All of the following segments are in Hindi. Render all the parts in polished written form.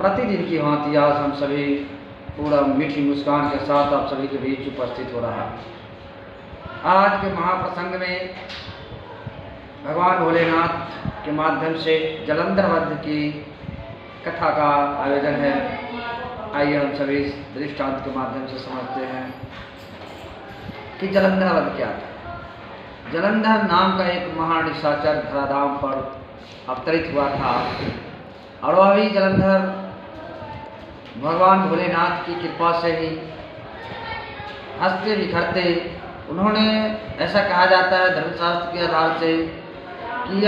प्रतिदिन की भांति आज हम सभी पूरा मीठी मुस्कान के साथ आप सभी के बीच उपस्थित हो रहा है। आज के महाप्रसंग में भगवान भोलेनाथ के माध्यम से जलंधर वध की कथा का आयोजन है। आइए हम सभी दृष्टांत के माध्यम से समझते हैं कि जलंधर वध क्या था। जलंधर नाम का एक महान निशाचर धराधाम पर अवतरित हुआ था और वह भी जलंधर भगवान भोलेनाथ की कृपा से ही हंसते बिखरते, उन्होंने ऐसा कहा जाता है धर्मशास्त्र के आधार से कि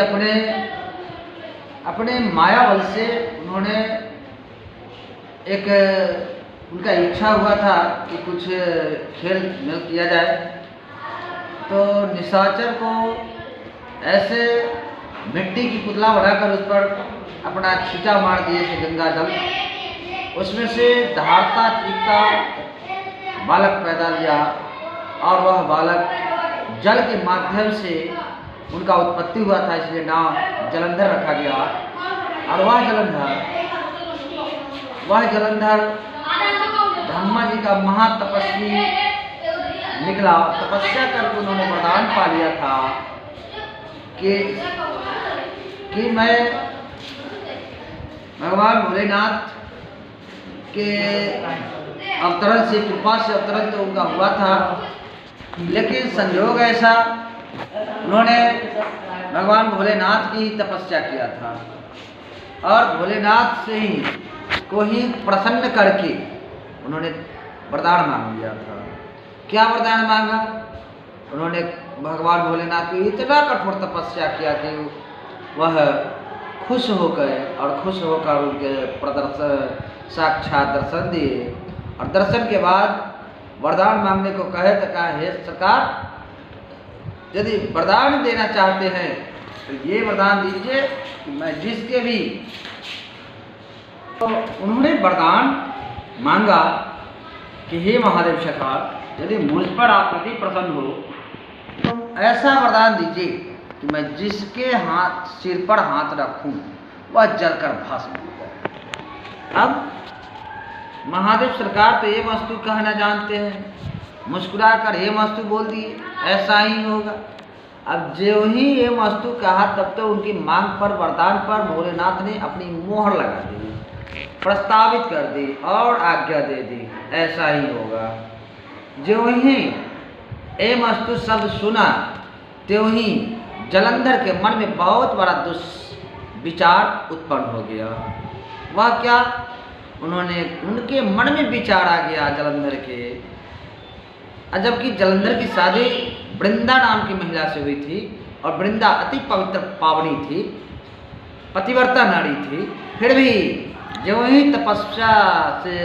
अपने माया बल से उन्होंने एक उनका इच्छा हुआ था कि कुछ खेल में किया जाए, तो निशाचर को ऐसे मिट्टी की पुतला बनाकर उस पर अपना छींटा मार दिए थे गंगा जल। उसमें से दहाड़ता चीखता बालक पैदा लिया और वह बालक जल के माध्यम से उनका उत्पत्ति हुआ था, इसलिए नाम जलंधर रखा गया। और वह जलंधर ब्रह्मा जी का महातपस्वी निकला। तपस्या करके उन्होंने वरदान पा लिया था कि मैं भगवान भोलेनाथ के अवतरण से, कृपा से अवतरण तो उनका हुआ था, लेकिन संयोग ऐसा उन्होंने भगवान भोलेनाथ की तपस्या किया था और भोलेनाथ से ही को ही प्रसन्न करके उन्होंने वरदान मांग लिया था। क्या वरदान मांगा? उन्होंने भगवान भोलेनाथ की इतना कठोर तपस्या किया कि वह खुश हो गए और खुश होकर उनके साक्षात दर्शन दिए। और दर्शन के बाद वरदान मांगने को कहे तो कहा, हे सरकार, यदि वरदान देना चाहते हैं तो ये वरदान दीजिए कि मैं जिसके भी। तो उन्होंने वरदान मांगा कि हे महादेव सरकार, यदि मुझ पर आप प्रति प्रसन्न हो तो ऐसा वरदान दीजिए कि मैं जिसके सिर पर हाथ रखूं वह जलकर भस्म हो जाए। अब महादेव सरकार तो ये वस्तु कहना जानते हैं, मुस्कुराकर ये वस्तु बोल दिए ऐसा ही होगा। अब जो ही ये वस्तु कहा तब तो उनकी मांग पर, वरदान पर भोलेनाथ ने अपनी मोहर लगा दी, प्रस्तावित कर दी और आज्ञा दे दी ऐसा ही होगा। जो ही ये वस्तु शब्द सुना त्यों ही जलंधर के मन में बहुत बड़ा दुष्विचार उत्पन्न हो गया। वह क्या? उनके मन में विचार आ गया जलंधर के, जबकि जलंधर की शादी वृंदा नाम की महिला से हुई थी और वृंदा अति पवित्र पावनी थी, पतिव्रता नारी थी। फिर भी जो ही तपस्या से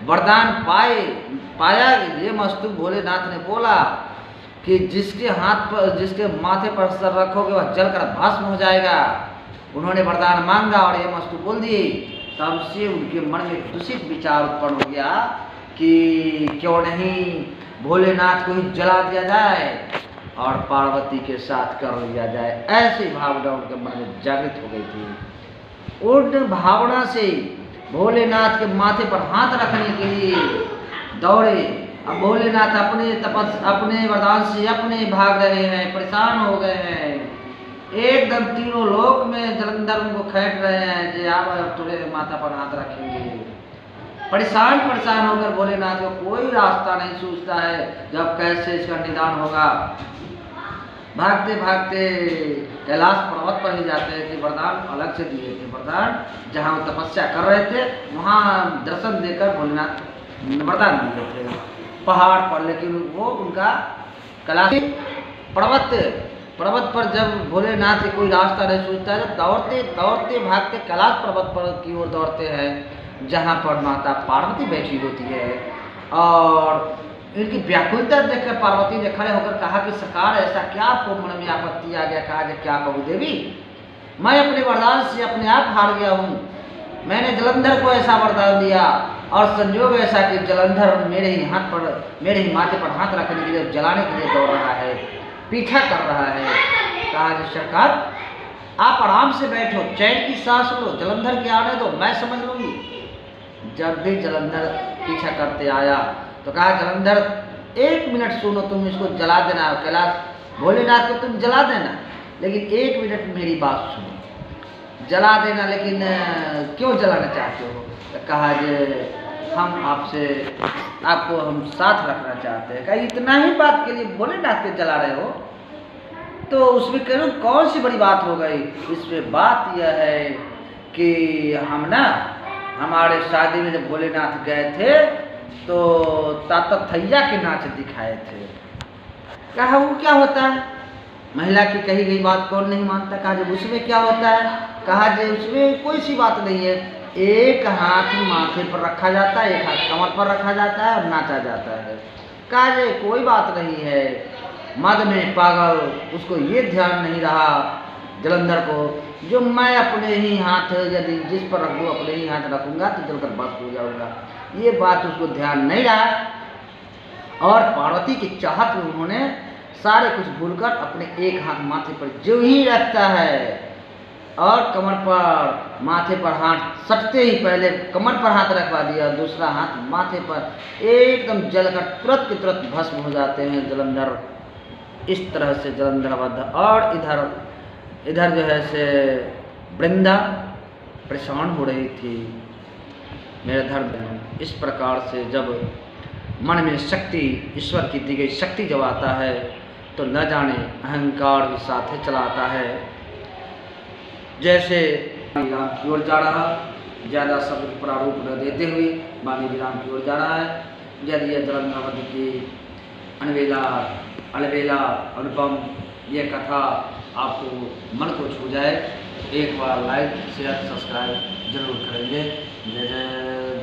वरदान पाया ये वस्तु भोलेनाथ ने बोला कि जिसके हाथ पर, जिसके माथे पर सर रखोगे वह जलकर भस्म हो जाएगा। उन्होंने वरदान मांगा और ये वस्तु बोल दी। तब से उनके मन में दूषित विचार उत्पन्न हो गया कि क्यों नहीं भोलेनाथ को ही जला दिया जाए और पार्वती के साथ कर लिया जाए। ऐसी भावना उनके मन में जागृत हो गई थी। उन भावना से भोलेनाथ के माथे पर हाथ रखने के लिए दौड़े। अब भोलेनाथ अपने वरदान से अपने भाग रहे हैं, परेशान हो गए हैं। एकदम तीनों लोक में जलंधर उनको खेट रहे हैं कि आप तुझे माथा पर हाथ रखेंगे। परेशान होकर भोलेनाथ को कोई रास्ता नहीं सूझता है जब कैसे इसका निदान होगा। भागते भागते कैलाश पर्वत पर ही जाते हैं कि वरदान अलग से दिए थे। वरदान जहाँ वो तपस्या कर रहे थे वहाँ दर्शन देकर भोलेनाथ वरदान दिए थे पहाड़ पर, लेकिन वो उनका कैलाश पर्वत पर जब भोलेनाथ से कोई रास्ता नहीं सूझता है, जब दौड़ते भागते कैलाश पर्वत पर की ओर दौड़ते हैं जहाँ पर माता पार्वती बैठी होती है। और इनकी व्याकुलता देखकर पार्वती ने खड़े होकर कहा कि सरकार, ऐसा क्या आपको मन में आपत्ति आ गया? कहा कि क्या कहूँ देवी, मैं अपने वरदान से अपने आप हार गया हूँ। मैंने जलंधर को ऐसा वरदान दिया और संयोग ऐसा कि जलंधर मेरे ही माथे पर हाथ रखने के लिए, जलाने के लिए दौड़ रहा है, पीछा कर रहा है। कहा कि सरकार आप आराम से बैठो, चैन की सांस लो, जलंधर के आने दो, मैं समझ लूंगी। जब भी जलंधर पीछा करते आया तो कहा जलंधर 1 मिनट सुनो, तुम इसको जला देना, कैलाश भोलेनाथ को तुम जला देना, लेकिन 1 मिनट मेरी बात सुनो, जला देना, लेकिन क्यों जलाना चाहते हो? तो कहा जे हम आपको हम साथ रखना चाहते हैं। कहा इतना ही बात के लिए भोलेनाथ के जला रहे हो? तो उसमें कह कौन सी बड़ी बात हो गई? इसमें बात यह है कि हम ना हमारे शादी में जब भोलेनाथ गए थे तो ताता थैया के नाच दिखाए थे। कहा वो क्या होता है? महिला की कही गई बात कौन नहीं मानता? कहा जब उसमें क्या होता है? कहा जब उसमें कोई सी बात नहीं है, एक हाथ माथे पर रखा जाता है, एक हाथ कमर पर रखा जाता है और नाचा जाता है। कहा जे कोई बात नहीं है। मद में पागल, उसको ये ध्यान नहीं रहा जलंधर को, जो मैं अपने ही हाथ यदि जिस पर रख दूँ अपने ही हाथ रखूँगा तो जलकर बस हो जाऊँगा, ये बात उसको ध्यान नहीं रहा। और पार्वती की चाहत में उन्होंने सारे कुछ भूलकर अपने एक हाथ माथे पर जो ही रखता है और कमर पर माथे पर हाथ सटते ही पहले कमर पर हाथ रखवा दिया, दूसरा हाथ माथे पर, एकदम जलकर तुरंत के तुरंत भस्म हो जाते हैं जलंधर। इस तरह से जलंधर वध। और इधर जो है से वृंदा परेशान हो रही थी मेरे धर्म में। इस प्रकार से जब मन में शक्ति, ईश्वर की दी गई शक्ति जब आता है तो न जाने अहंकार भी साथ चला आता है। जैसे विराम की ओर जा रहा, ज़्यादा शब्द प्रारूप न देते हुए वाणी विराम की ओर जा रहा है। यदि यह जलंधर वध की अलबेला अनुपम ये कथा आपको मन को छू जाए, एक बार लाइक शेयर सब्सक्राइब जरूर करेंगे। जय जय